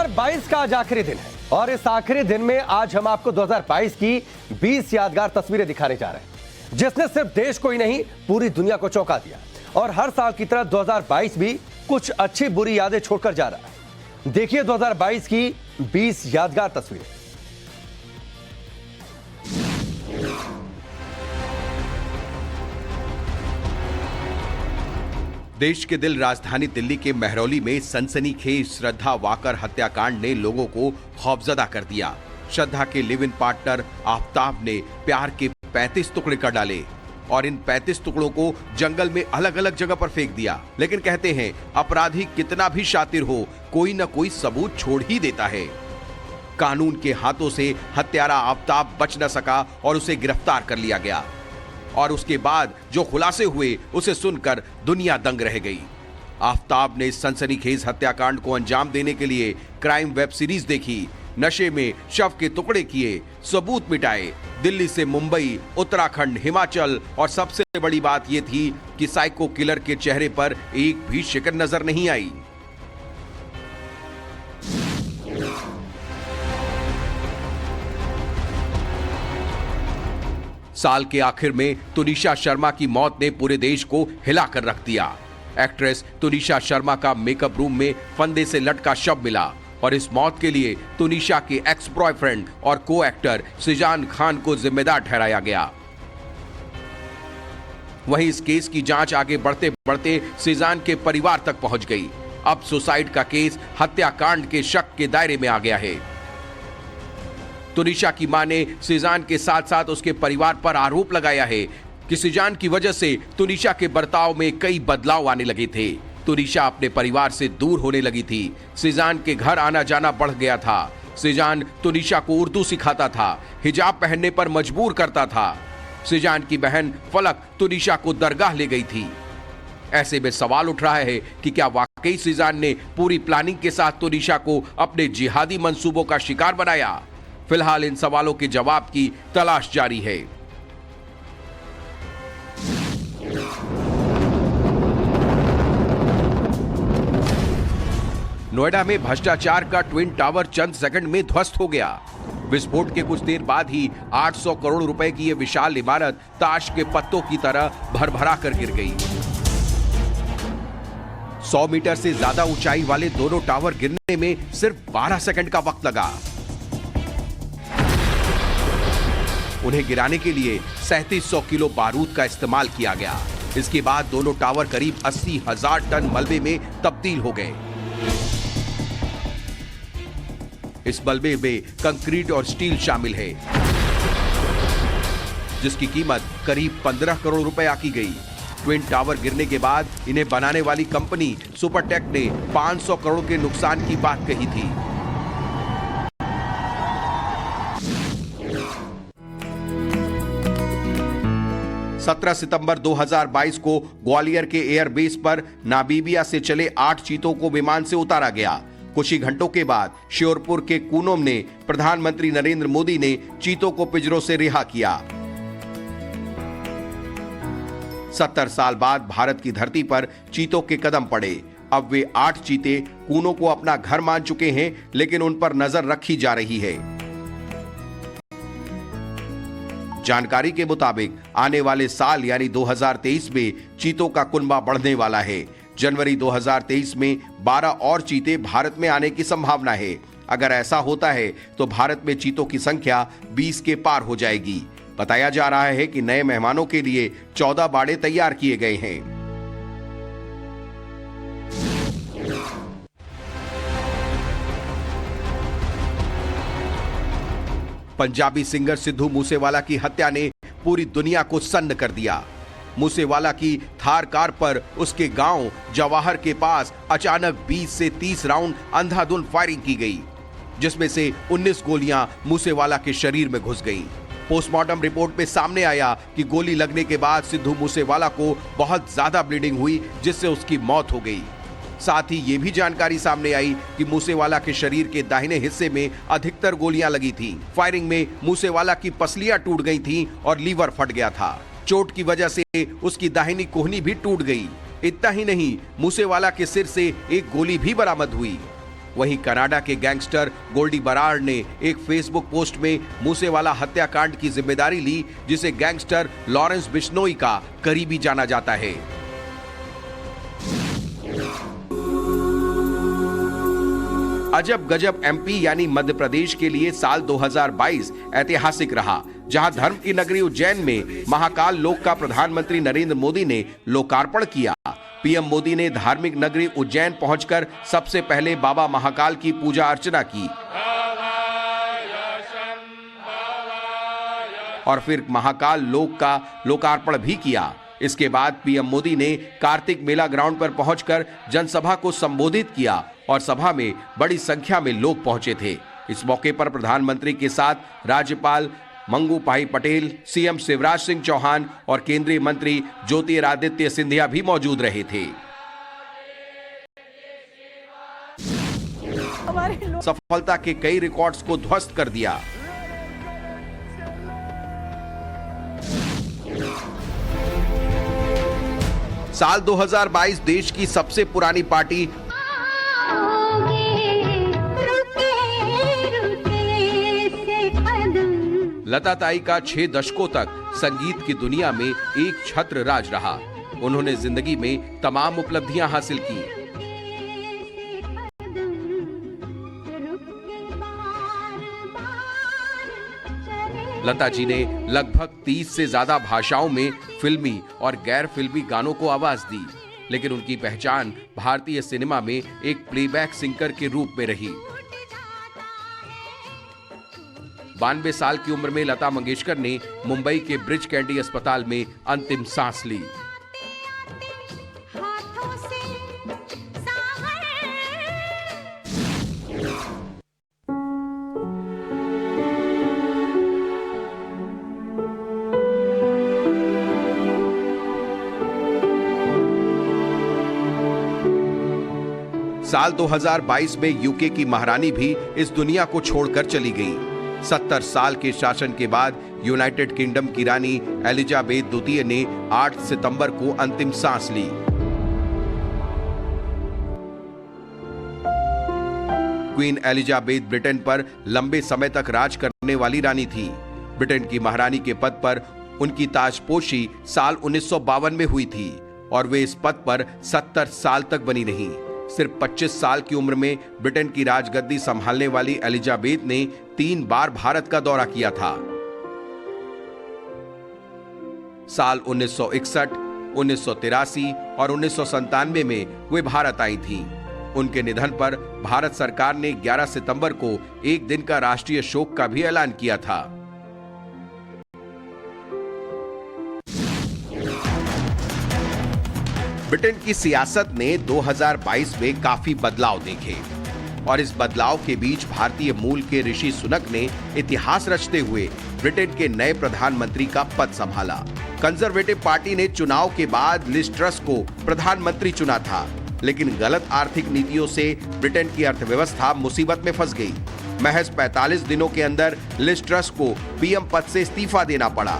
2022 का आज आखिरी दिन है और इस आखिरी दिन में आज हम आपको 2022 की 20 यादगार तस्वीरें दिखाने जा रहे हैं, जिसने सिर्फ देश को ही नहीं पूरी दुनिया को चौंका दिया। और हर साल की तरह 2022 भी कुछ अच्छी बुरी यादें छोड़कर जा रहा है। देखिए 2022 की 20 यादगार तस्वीरें। देश के दिल राजधानी दिल्ली के महरौली में सनसनीखेज श्रद्धा वाकर हत्याकांड ने लोगों को खौफजदा कर दिया। श्रद्धा के लिव इन पार्टनर आफताब ने प्यार के 35 टुकड़े कर डाले और इन 35 टुकड़ों को जंगल में अलग अलग जगह पर फेंक दिया। लेकिन कहते हैं अपराधी कितना भी शातिर हो, कोई न कोई सबूत छोड़ ही देता है। कानून के हाथों से हत्यारा आफताब बच न सका और उसे गिरफ्तार कर लिया गया। और उसके बाद जो खुलासे हुए उसे सुनकर दुनिया दंग रह गई। आफताब ने सनसनीखेज हत्याकांड को अंजाम देने के लिए क्राइम वेब सीरीज देखी, नशे में शव के टुकड़े किए, सबूत मिटाए, दिल्ली से मुंबई, उत्तराखंड, हिमाचल और सबसे बड़ी बात यह थी कि साइको किलर के चेहरे पर एक भी शिकन नजर नहीं आई। साल के आखिर में तुनिशा शर्मा की मौत ने पूरे देश को हिला कर रख दिया। एक्ट्रेस तुनिशा शर्मा का मेकअप रूम में फंदे से लटका शव मिला और इस मौत के लिए तुनिशा के एक्स बॉयफ्रेंड और को एक्टर सिजान खान को जिम्मेदार ठहराया गया। वहीं इस केस की जांच आगे बढ़ते बढ़ते सिजान के परिवार तक पहुंच गई। अब सुसाइड का केस हत्याकांड के शक के दायरे में आ गया है। तुनिशा की मां ने सिजान के साथ साथ उसके परिवार पर आरोप लगाया है कि सिजान की वजह से तुनिशा के बर्ताव में कई बदलाव आने लगे थे। तुनिशा अपने परिवार से दूर होने लगी थी। सिजान के घर आना जाना बढ़ गया था। सिजान तुनिशा को उर्दू सिखाता था, हिजाब पहनने पर मजबूर करता था। सिजान की बहन फलक तुनिशा को दरगाह ले गई थी। ऐसे में सवाल उठ रहा है कि क्या वाकई सिजान ने पूरी प्लानिंग के साथ तुनिशा को अपने जिहादी मंसूबों का शिकार बनाया? फिलहाल इन सवालों के जवाब की तलाश जारी है। नोएडा में भ्रष्टाचार का ट्विन टावर चंद सेकंड में ध्वस्त हो गया। विस्फोट के कुछ देर बाद ही 800 करोड़ रुपए की यह विशाल इमारत ताश के पत्तों की तरह भरभरा कर गिर गई। 100 मीटर से ज्यादा ऊंचाई वाले दोनों टावर गिरने में सिर्फ 12 सेकंड का वक्त लगा। उन्हें गिराने के लिए 3700 किलो बारूद का इस्तेमाल किया गया। इसके बाद दोनों टावर करीब 80,000 टन मलबे में तब्दील हो गए। इस मलबे में कंक्रीट और स्टील शामिल है, जिसकी कीमत करीब 15 करोड़ रुपए आकी गई। ट्विन टावर गिरने के बाद इन्हें बनाने वाली कंपनी सुपरटेक ने 500 करोड़ के नुकसान की बात कही थी। सत्रह सितंबर 2022 को ग्वालियर के एयरबेस पर नामीबिया से चले 8 चीतों को विमान से उतारा गया। कुछ ही घंटों के बाद श्योरपुर के कूनोम ने प्रधानमंत्री नरेंद्र मोदी ने चीतों को पिंजरों से रिहा किया। 70 साल बाद भारत की धरती पर चीतों के कदम पड़े। अब वे 8 चीते कूनों को अपना घर मान चुके हैं, लेकिन उन पर नजर रखी जा रही है। जानकारी के मुताबिक आने वाले साल यानी 2023 में चीतों का कुनबा बढ़ने वाला है। जनवरी 2023 में 12 और चीते भारत में आने की संभावना है। अगर ऐसा होता है तो भारत में चीतों की संख्या 20 के पार हो जाएगी। बताया जा रहा है कि नए मेहमानों के लिए 14 बाड़े तैयार किए गए हैं। पंजाबी सिंगर सिद्धू मूसेवाला की हत्या ने पूरी दुनिया को सन्न कर दिया। मूसेवाला की थार कार पर उसके गांव जवाहर के पास अचानक 20 से 30 राउंड अंधाधुंध फायरिंग की गई, जिसमें से 19 गोलियां मूसेवाला के शरीर में घुस गईं। पोस्टमार्टम रिपोर्ट में सामने आया कि गोली लगने के बाद सिद्धू मूसेवाला को बहुत ज्यादा ब्लीडिंग हुई, जिससे उसकी मौत हो गई। साथ ही ये भी जानकारी सामने आई कि मूसेवाला के शरीर के दाहिने हिस्से में अधिकतर गोलियां लगी थीं। फायरिंग में मूसेवाला की पसलियां टूट गई थीं और लीवर फट गया था। चोट की वजह से उसकी दाहिनी कोहनी भी टूट गई। इतना ही नहीं, मूसेवाला के सिर से एक गोली भी बरामद हुई। वहीं कनाडा के गैंगस्टर गोल्डी बराड ने एक फेसबुक पोस्ट में मूसेवाला हत्याकांड की जिम्मेदारी ली, जिसे गैंगस्टर लॉरेंस बिश्नोई का करीबी जाना जाता है। अजब गजब एमपी यानी मध्य प्रदेश के लिए साल 2022 ऐतिहासिक रहा, जहां धर्म की नगरी उज्जैन में महाकाल लोक का प्रधानमंत्री नरेंद्र मोदी ने लोकार्पण किया। पीएम मोदी ने धार्मिक नगरी उज्जैन पहुंचकर सबसे पहले बाबा महाकाल की पूजा अर्चना की और फिर महाकाल लोक का लोकार्पण भी किया। इसके बाद पीएम मोदी ने कार्तिक मेला ग्राउंड पर पहुंचकर जनसभा को संबोधित किया और सभा में बड़ी संख्या में लोग पहुंचे थे। इस मौके पर प्रधानमंत्री के साथ राज्यपाल मंगू भाई पटेल, सीएम शिवराज सिंह चौहान और केंद्रीय मंत्री ज्योतिरादित्य सिंधिया भी मौजूद रहे थे। सफलता के कई रिकॉर्ड्स को ध्वस्त कर दिया। साल 2022 देश की सबसे पुरानी पार्टी लता ताई का 6 दशकों तक संगीत की दुनिया में एक छत्र राज रहा। उन्होंने जिंदगी में तमाम उपलब्धियां हासिल की। लता जी ने लगभग 30 से ज्यादा भाषाओं में फिल्मी और गैर फिल्मी गानों को आवाज दी, लेकिन उनकी पहचान भारतीय सिनेमा में एक प्लेबैक सिंगर के रूप में रही। 92 साल की उम्र में लता मंगेशकर ने मुंबई के ब्रिज कैंडी अस्पताल में अंतिम सांस ली। साल 2022 में यूके की महारानी भी इस दुनिया को छोड़कर चली गई। 70 साल के शासन के बाद यूनाइटेड किंगडम की रानी एलिजाबेथ द्वितीय ने 8 सितंबर को अंतिम सांस ली। क्वीन एलिजाबेथ ब्रिटेन पर लंबे समय तक राज करने वाली रानी थी। ब्रिटेन की महारानी के पद पर उनकी ताजपोशी साल 1952 में हुई थी और वे इस पद पर 70 साल तक बनी रहीं। सिर्फ 25 साल की उम्र में ब्रिटेन की राजगद्दी संभालने वाली एलिजाबेथ ने 3 बार भारत का दौरा किया था। साल 1961, 1983 और 1997 में वे भारत आई थीं। उनके निधन पर भारत सरकार ने 11 सितंबर को एक दिन का राष्ट्रीय शोक का भी ऐलान किया था। ब्रिटेन की सियासत ने 2022 में काफी बदलाव देखे और इस बदलाव के बीच भारतीय मूल के ऋषि सुनक ने इतिहास रचते हुए ब्रिटेन के नए प्रधानमंत्री का पद संभाला। कंजर्वेटिव पार्टी ने चुनाव के बाद लिज ट्रस को प्रधानमंत्री चुना था, लेकिन गलत आर्थिक नीतियों से ब्रिटेन की अर्थव्यवस्था मुसीबत में फंस गई। महज 45 दिनों के अंदर लिज ट्रस को पीएम पद से इस्तीफा देना पड़ा,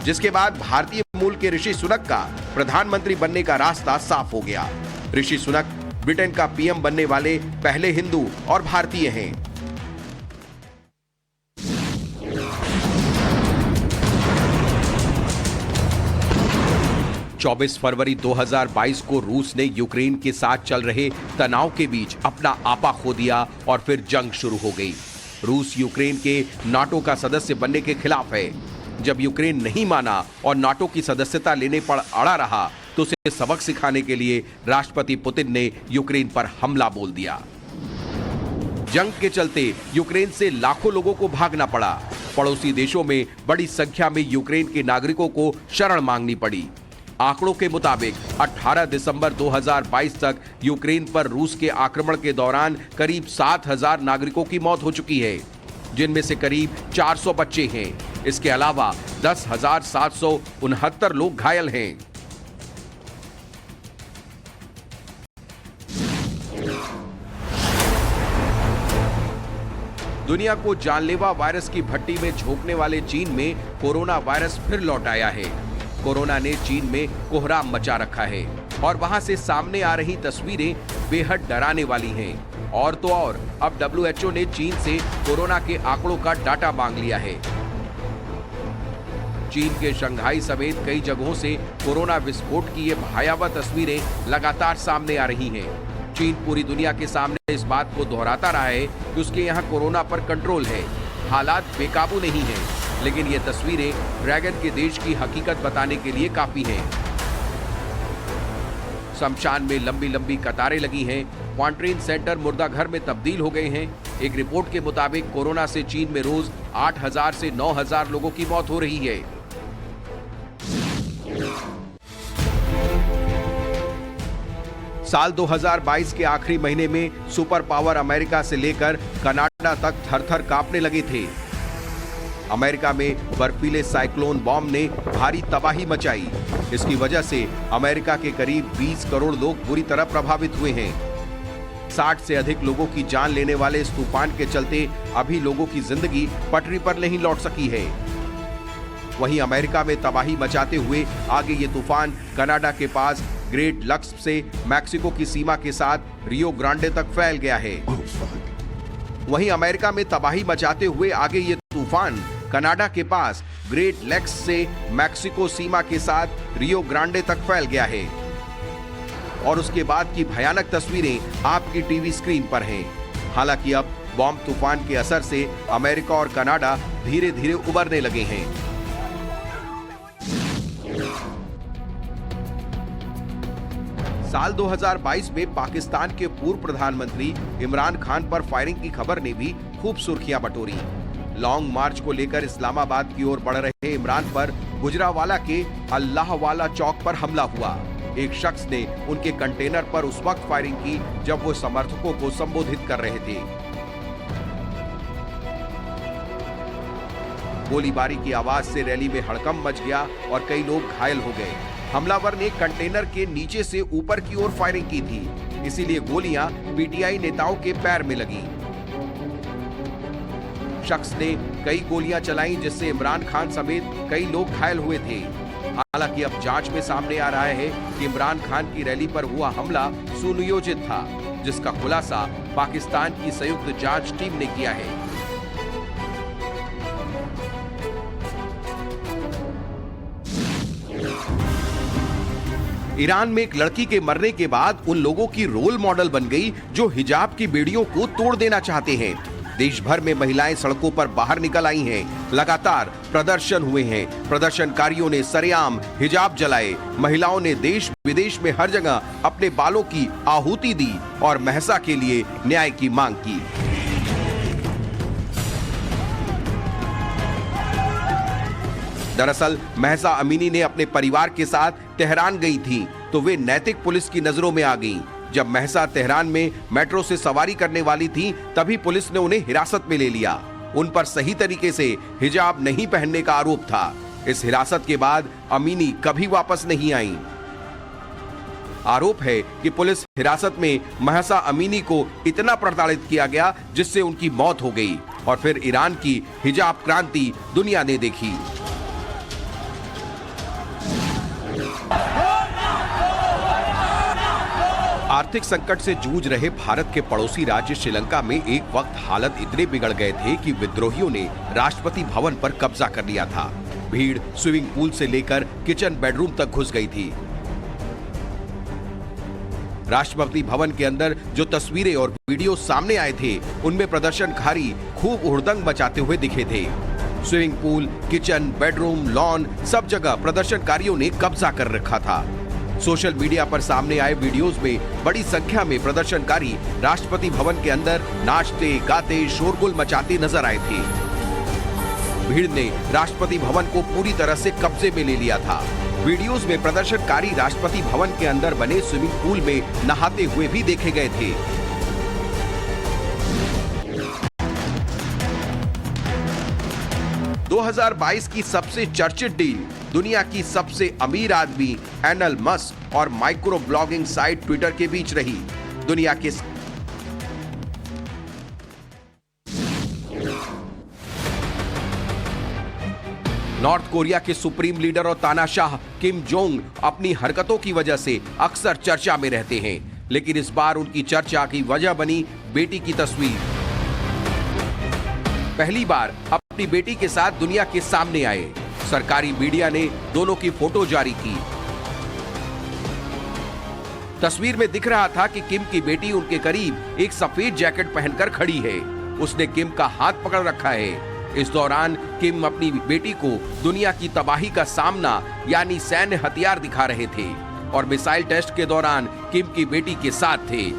जिसके बाद भारतीय मूल के ऋषि सुनक का प्रधानमंत्री बनने का रास्ता साफ हो गया। ऋषि सुनक ब्रिटेन का पीएम बनने वाले पहले हिंदू और भारतीय हैं। चौबीस फरवरी 2022 को रूस ने यूक्रेन के साथ चल रहे तनाव के बीच अपना आपा खो दिया और फिर जंग शुरू हो गई। रूस यूक्रेन के नाटो का सदस्य बनने के खिलाफ है। जब यूक्रेन नहीं माना और नाटो की सदस्यता लेने पर अड़ा रहा, तो उसे सबक सिखाने के लिए राष्ट्रपति पुतिन ने यूक्रेन पर हमला बोल दिया। जंग के चलते यूक्रेन से लाखों लोगों को भागना पड़ा। पड़ोसी देशों में बड़ी संख्या में यूक्रेन के नागरिकों को शरण मांगनी पड़ी। आंकड़ों के मुताबिक 18 दिसंबर 2022 तक यूक्रेन पर रूस के आक्रमण के दौरान करीब 7,000 नागरिकों की मौत हो चुकी है, जिनमें से करीब 400 बच्चे हैं। इसके अलावा 10,769 लोग घायल हैं। दुनिया को जानलेवा वायरस की भट्टी में झोंकने वाले चीन में कोरोना वायरस फिर लौट आया है। कोरोना ने चीन में कोहराम मचा रखा है और वहां से सामने आ रही तस्वीरें बेहद डराने वाली हैं। और तो और अब WHO ने चीन से कोरोना के आंकड़ों का डाटा मांग लिया है। चीन के शंघाई समेत कई जगहों से कोरोना विस्फोट की ये भयावह तस्वीरें लगातार सामने आ रही हैं। चीन पूरी दुनिया के सामने इस बात को दोहराता रहा है कि उसके यहाँ कोरोना पर कंट्रोल है, हालात बेकाबू नहीं है, लेकिन ये तस्वीरें ड्रैगन के देश की हकीकत बताने के लिए काफी हैं। शमशान में लंबी लंबी कतारें लगी हैं, क्वारंटीन सेंटर मुर्दाघर में तब्दील हो गए हैं। एक रिपोर्ट के मुताबिक कोरोना से चीन में रोज 8,000 से 9,000 लोगों की मौत हो रही है। साल 2022 के आखिरी महीने में सुपर पावर अमेरिका से लेकर कनाडा तक थर-थर कांपने लगे थे। अमेरिका में बर्फीले साइक्लोन बॉम्ब ने भारी तबाही मचाई। इसकी वजह से अमेरिका के करीब 20 करोड़ लोग बुरी तरह प्रभावित हुए हैं। 60 से अधिक लोगों की जान लेने वाले इस तूफान के चलते अभी लोगों की जिंदगी पटरी पर नहीं लौट सकी है। वहीं अमेरिका में तबाही मचाते हुए आगे ये तूफान कनाडा के पास ग्रेट लक्स से मैक्सिको की सीमा के साथ रियो ग्रांडे तक फैल गया है। वहीं अमेरिका में तबाही मचाते हुए आगे ये तूफान कनाडा के पास ग्रेट लेक्स से मैक्सिको सीमा के साथ रियो ग्रांडे तक फैल गया है। और उसके बाद की भयानक तस्वीरें आपकी टीवी स्क्रीन पर हैं। हालांकि अब बॉम्ब तूफान के असर से अमेरिका और कनाडा धीरे धीरे उबरने लगे हैं। साल 2022 में पाकिस्तान के पूर्व प्रधानमंत्री इमरान खान पर फायरिंग की खबर ने भी खूब सुर्खियां बटोरी। लॉन्ग मार्च को लेकर इस्लामाबाद की ओर बढ़ रहे इमरान पर गुजरावाला के अल्लाह वाला चौक पर हमला हुआ। एक शख्स ने उनके कंटेनर पर उस वक्त फायरिंग की जब वो समर्थकों को संबोधित कर रहे थे। गोलीबारी की आवाज से रैली में हड़कंप मच गया और कई लोग घायल हो गए। हमलावर ने कंटेनर के नीचे से ऊपर की ओर फायरिंग की थी, इसीलिए गोलियां पीटीआई नेताओं के पैर में लगीं। शख्स ने कई गोलियां चलाईं जिससे इमरान खान समेत कई लोग घायल हुए थे। हालांकि अब जांच में सामने आ रहा है कि इमरान खान की रैली पर हुआ हमला सुनियोजित था, जिसका खुलासा पाकिस्तान की संयुक्त जांच टीम ने किया है। ईरान में एक लड़की के मरने के बाद उन लोगों की रोल मॉडल बन गई जो हिजाब की बेड़ियों को तोड़ देना चाहते हैं। देश भर में महिलाएं सड़कों पर बाहर निकल आई हैं। लगातार प्रदर्शन हुए हैं। प्रदर्शनकारियों ने सरेआम हिजाब जलाए। महिलाओं ने देश विदेश में हर जगह अपने बालों की आहुति दी और महसा के लिए न्याय की मांग की। दरअसल महसा अमीनी ने अपने परिवार के साथ तेहरान गई थी तो वे नैतिक पुलिस की नजरों में आ गईं। जब महसा तेहरान में मेट्रो से सवारी करने वाली थी तभी पुलिस ने उन्हें हिरासत में ले लिया। उन पर सही तरीके से हिजाब नहीं पहनने का आरोप था। इस हिरासत के बाद अमीनी कभी वापस नहीं आई। आरोप है कि पुलिस हिरासत में महसा अमीनी को इतना प्रताड़ित किया गया जिससे उनकी मौत हो गई और फिर ईरान की हिजाब क्रांति दुनिया ने देखी। आर्थिक संकट से जूझ रहे भारत के पड़ोसी राज्य श्रीलंका में एक वक्त हालत इतने बिगड़ गए थे कि विद्रोहियों ने राष्ट्रपति भवन पर कब्जा कर लिया था। भीड़ स्विमिंग पूल से लेकर किचन बेडरूम तक घुस गई थी। राष्ट्रपति भवन के अंदर जो तस्वीरें और वीडियो सामने आए थे उनमें प्रदर्शनकारी खूब हुड़दंग मचाते हुए दिखे थे। Swimming pool, kitchen, bedroom, lawn सब जगह प्रदर्शनकारियों ने कब्जा कर रखा था। सोशल मीडिया पर सामने आए वीडियोस में बड़ी संख्या में प्रदर्शनकारी राष्ट्रपति भवन के अंदर नाचते, गाते, शोरगुल मचाते नजर आए थे। भीड़ ने राष्ट्रपति भवन को पूरी तरह से कब्जे में ले लिया था। वीडियोस में प्रदर्शनकारी राष्ट्रपति भवन के अंदर बने स्विमिंग पूल में नहाते हुए भी देखे गए थे। 2022 की सबसे चर्चित डील, दुनिया की सबसे अमीर आदमी एलन मस्क और माइक्रो ब्लॉगिंग साइट ट्विटर के बीच रही। दुनिया के नॉर्थ कोरिया के सुप्रीम लीडर और तानाशाह किम जोंग अपनी हरकतों की वजह से अक्सर चर्चा में रहते हैं, लेकिन इस बार उनकी चर्चा की वजह बनी बेटी की तस्वीर। पहली बार अपनी बेटी के साथ दुनिया के सामने आए। सरकारी मीडिया ने दोनों की फोटो जारी की। तस्वीर में दिख रहा था कि किम की बेटी उनके करीब एक सफेद जैकेट पहनकर खड़ी है। उसने किम का हाथ पकड़ रखा है। इस दौरान किम अपनी बेटी को दुनिया की तबाही का सामना यानी सैन्य हथियार दिखा रहे थे और मिसाइल टेस्ट के दौरान किम की बेटी के साथ थे।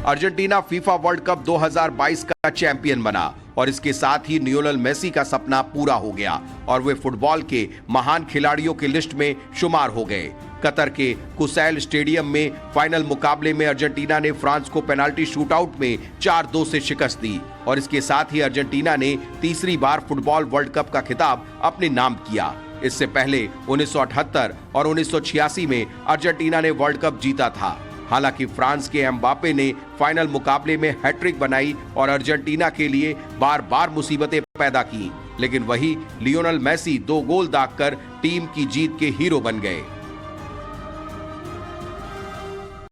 अर्जेंटीना फीफा वर्ल्ड कप 2022 का चैंपियन बना और इसके साथ ही लियोनेल मेसी का सपना पूरा हो गया और वे फुटबॉल के महान खिलाड़ियों की लिस्ट में शुमार हो गए। कतर के कुसैल स्टेडियम में फाइनल मुकाबले में अर्जेंटीना ने फ्रांस को पेनाल्टी शूटआउट में 4-2 से शिकस्त दी और इसके साथ ही अर्जेंटीना ने तीसरी बार फुटबॉल वर्ल्ड कप का खिताब अपने नाम किया। इससे पहले 1978 और 1986 में अर्जेंटीना ने वर्ल्ड कप जीता था। हालांकि फ्रांस के एम्बापे ने फाइनल मुकाबले में हैट्रिक बनाई और अर्जेंटीना के लिए बार बार मुसीबतें पैदा की, लेकिन वही लियोनेल मेसी 2 गोल दागकर टीम की जीत के हीरो बन गए।